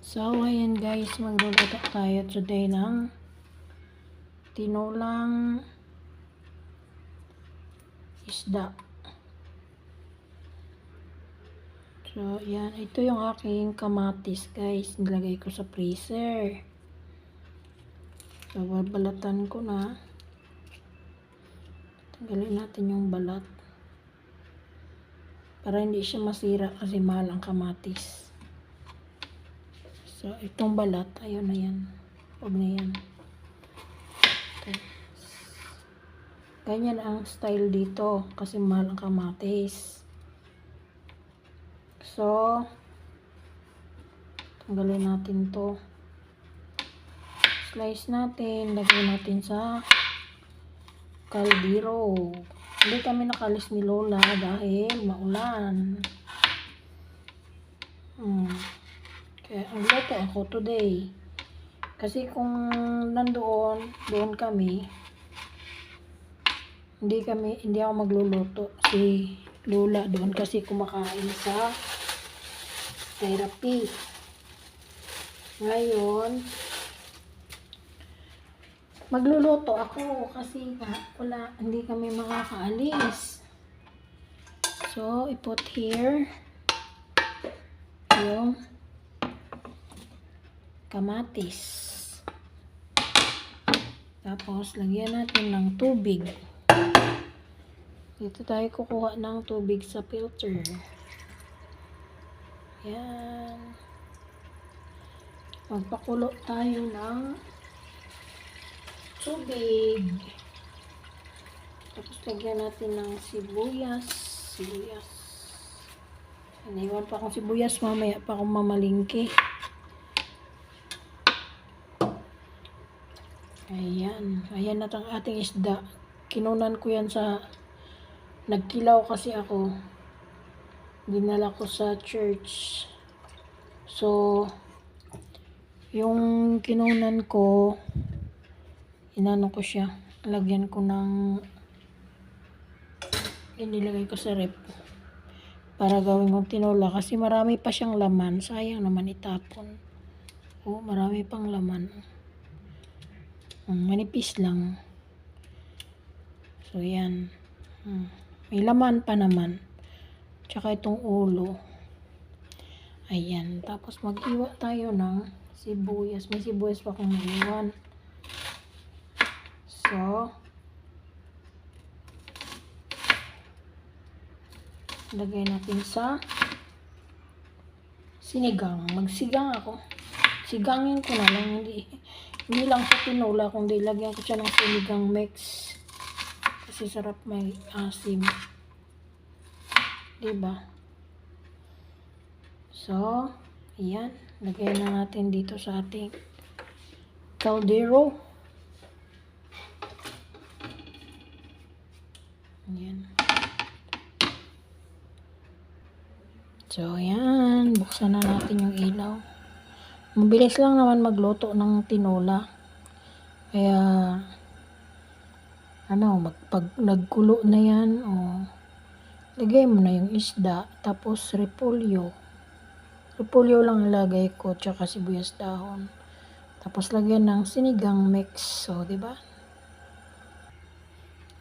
So, ayan guys, magluluto tayo today ng tinolang isda. So, ayan. Ito yung aking kamatis guys. Nilagay ko sa freezer. So, babalatan ko na. Tanggalin natin yung balat. Para hindi siya masira kasi mahal ang kamatis. So, itong balat, ayun na yan. Huwag na yan. Okay. Ganyan ang style dito kasi mahal ang kamatis. So, tanggalin natin to. Slice natin. Lagyan natin sa kaldero. Hindi kami nakalis ni Lola dahil maulan. Kaya ang luto ako today. Kasi kung doon kami, hindi ako magluluto. Si Lola doon kasi kumakain sa therapy. Ngayon, magluluto ako kasi hindi kami makakaalis. So, i-put here yung kamatis. Tapos, lagyan natin ng tubig. Dito tayo kukuha ng tubig sa filter. Yan. Magpakulo tayo ng tubig. Tapos, lagyan natin ng sibuyas. Iniwan pa akong sibuyas. Mamaya pa akong mamalingki. Ayan. Ayan na ang ating isda. Kinunan ko yan sa nagkilaw kasi ako. Dinala ko sa church. So, yung kinunan ko, inano ko siya. Lagyan ko ng inilagay ko sa rep para gawin kong tinola kasi marami pa siyang laman. Sayang naman itapon. Oh, marami pang laman. Manipis lang. So, yan. May laman pa naman. Tsaka itong ulo. Ayan. Tapos, mag-iwa tayo ng sibuyas. May sibuyas pa akong naiwan. So, lagay natin sa sinigang. Magsigang ako. Sigangin ko na lang. Hindi lang sa tinola, kundi lagyan ko siya ng sinigang mix. Kasi sarap may asim. Diba? So, ayan. Lagay na natin dito sa ating kaldero. Ayan. So, ayan. Buksan na natin yung ilaw. Mabilis lang naman magluto ng tinola. Kaya, pag nagkulo na yan, lagay mo na yung isda. Tapos, repolyo. Repolyo lang ilagay ko, tsaka sibuyas dahon. Tapos, lagyan ng sinigang mix. So, diba?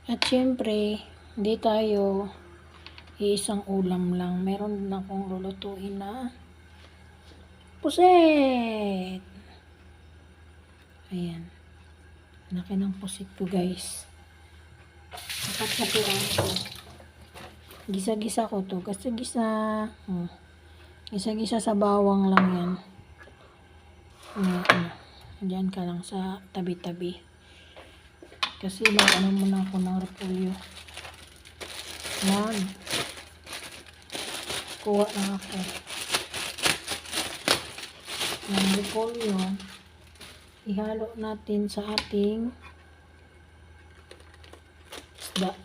At syempre, hindi tayo isang ulam lang. Meron din akong lulutuin na pusit. Ayan. Laki ng pusit ko, guys. Apat na piraso. Gisa-gisa ko to. Kasi gisa-gisa sa bawang lang yan. Diyan ka lang sa tabi-tabi. Kasi muna ako ng repolyo. Kuha na ako ng repolyo. Ihalo natin sa ating isda.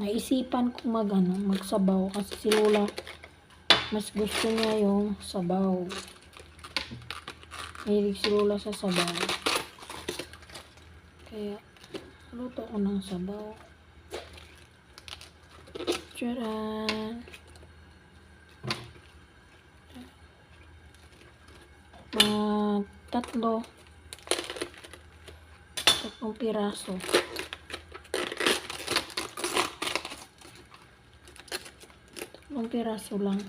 Naisipan ko magsabaw kasi si Lola mas gusto niya yung sabaw. Mahilig si Lola sa sabaw. Kaya luto ko ng sabaw. Tcharan! tatlong piraso. Tatlong piraso lang.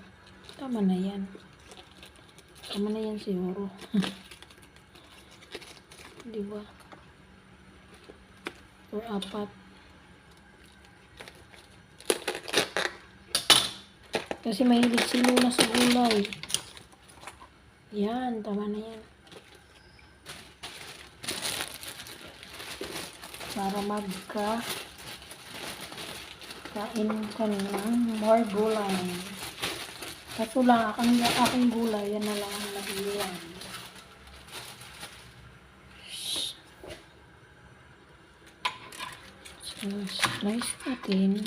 Tama na yan. Tama na yan siguro. Diba? Or 4. Kasi mahilig si Luna sa gulay. Yan, tama na yan. Para kain ka ng more gulay. Kaso lang, aking gulay, yan na lang ang nabili. So, slice natin.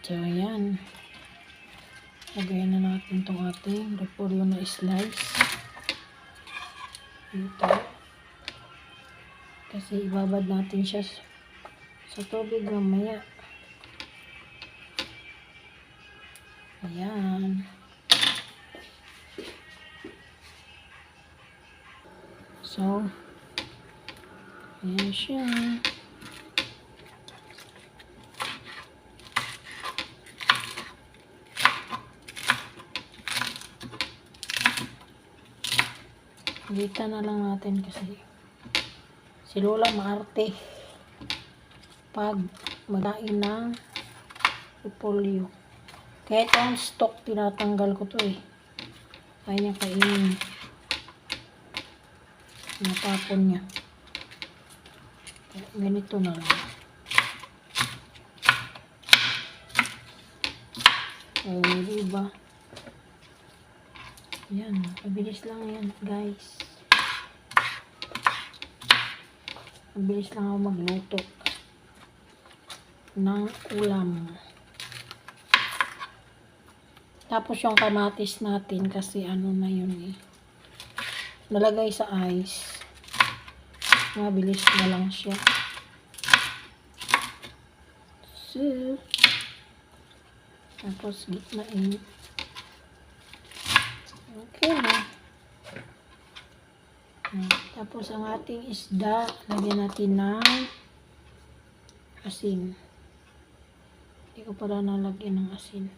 So, ayan. Lagayan na natin itong ating repolyo na slice. Dito. Kasi ibabad natin siya sa tubig mamaya. Ayan. So, ayan siya. Dito na lang natin kasi si Lola maarte pag magain ng repolyo. Kahit ang stock, tinatanggal ko to eh. Kaya niya kainin. Natapon niya. Ganito na lang. Diba? Yan. Mabilis lang yan, guys. Mabilis lang ako magluto ng ulam. Tapos yung kamatis natin kasi ano na yun eh. Nalagay sa ice. Mabilis na lang siya. So, tapos gitnain. Okay na. Tapos ang ating isda, lagyan natin ng asin. Hindi ko pala nalagyan ng asin.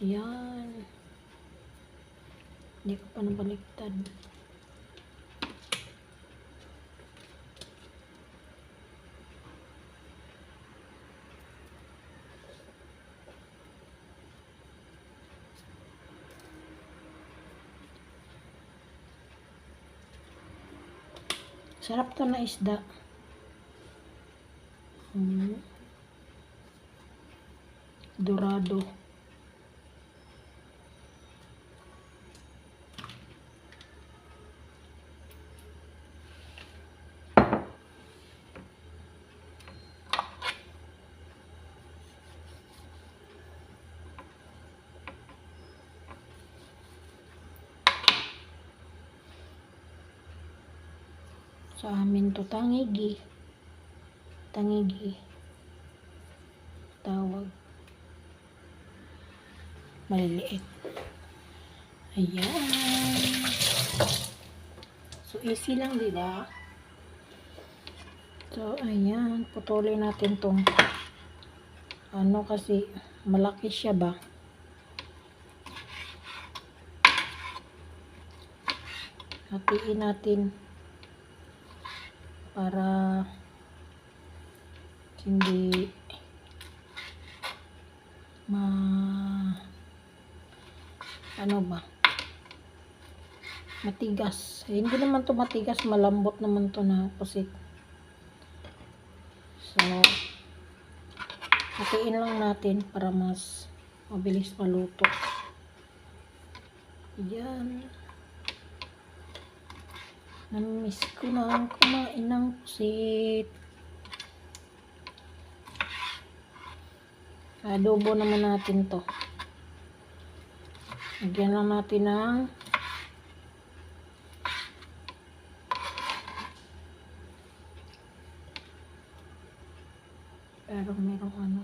Ayan. Hindi ko pa nabaliktad. Sarap to na isda. Dorado. Sa amin to tangigi. Tangigi. Tawag. Maliliit. Ayan. So, easy lang, diba? So, ayan. Putulin natin tong ano kasi malaki siya ba? Hatiin natin para hindi ano ba? Matigas. Hindi naman to matigas, malambot naman to na pusit. So, hatiin lang natin para mas mabilis maluto. Yan. Namiss ko na kumain ng pusit. Adobo naman natin to. Lagyan lang natin ng Pero merong ano.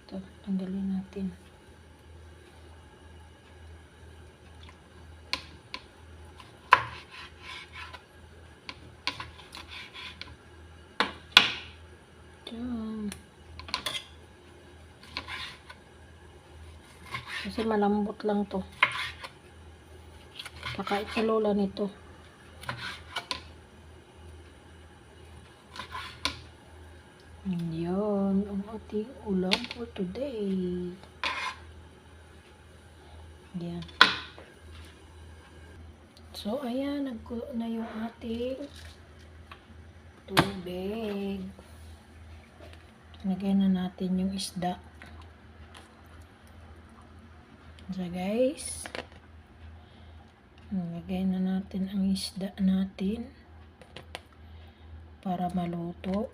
Ito, tanggalin natin. Diyan. Kasi malambot lang to. Kakait sa lola nito. Yan ang ating ulam for today. Yan. So, ayan. Nagkulo na yung ating tubig. Lagyan na natin yung isda. So, guys. Lagay na natin ang isda natin para maluto.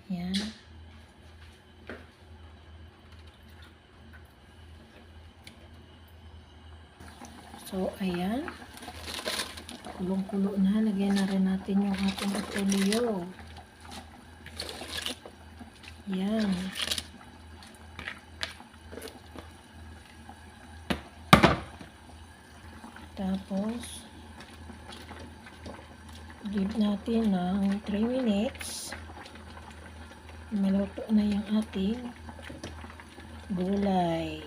Yan. So, ayan. Kulong-kulo na. Lagyan na rin natin yung ating repolyo. Yan. Tapos, give natin ng 3 minutes. Maluto na yung ating gulay.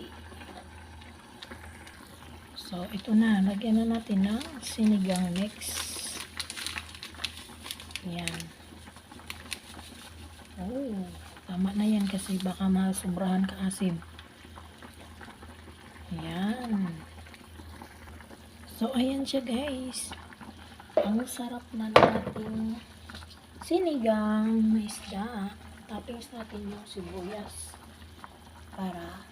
So, ito na. Lagyan na natin ng sinigang mix. Yan. Oh, tama na yan kasi baka masobrahan ka asim. Yan. So, ayan siya guys. Ang sarap na natin sinigang na isda. Toppings natin yung sibuyas para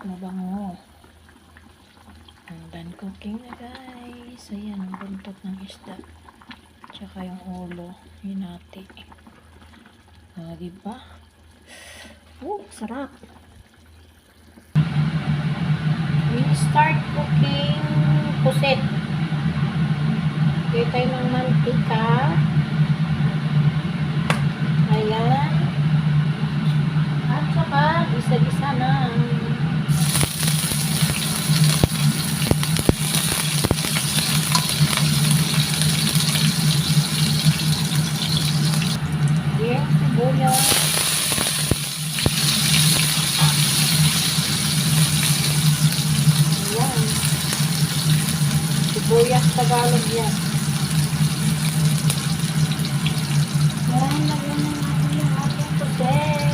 mabango. And done cooking na guys. Ayan, ang buntot ng isda. Tsaka yung ulo. Hinati. Diba? Sarap. We start cooking puset. Lagay tayo ng mantika. Ayan. At saka, isa-isa na. Ayan, sibuyas. Ayan. Sibuyas Tagalog yan. Ayan, lagyan na natin yung ating puset.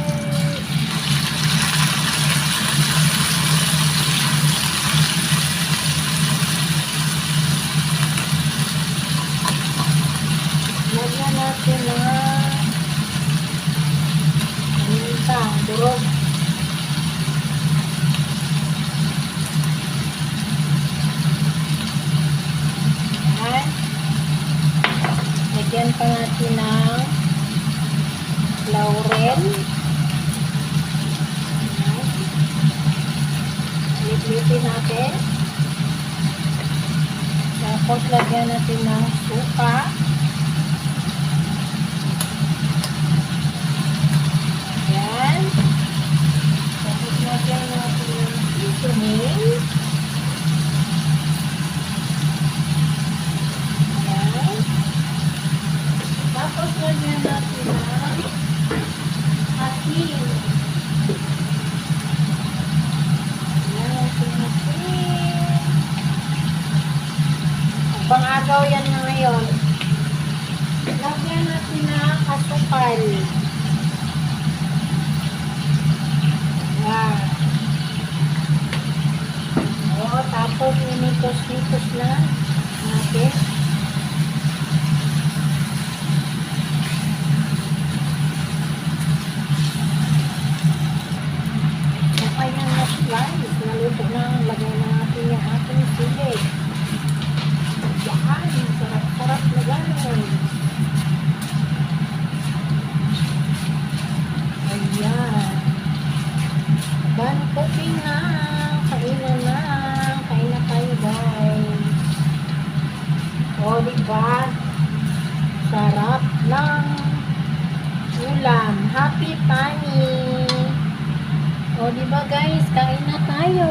Lagyan natin na durog. Ayan. Lagyan pa natin ng laurel. Lipitin natin. Tapos lagyan natin ng suka. Ayan. Tapos lagyan natin ng seasoning. Ayan. Tapos lagyan natin ng asin. Ayan, asin. Pang-agaw yan na ngayon. Lagyan natin ng asukal. Ayan. O, tapos minitos-nitos na natin. Ayan na guys, naluto na. Lagay na natin yung ating sili. Yan, sarap-sarap na gano'n. Ayan. Done cooking na. Kainan na. Kain na tayo guys. O, diba? Sarap ng ulam. Happy Pani. O, diba guys, kain na tayo.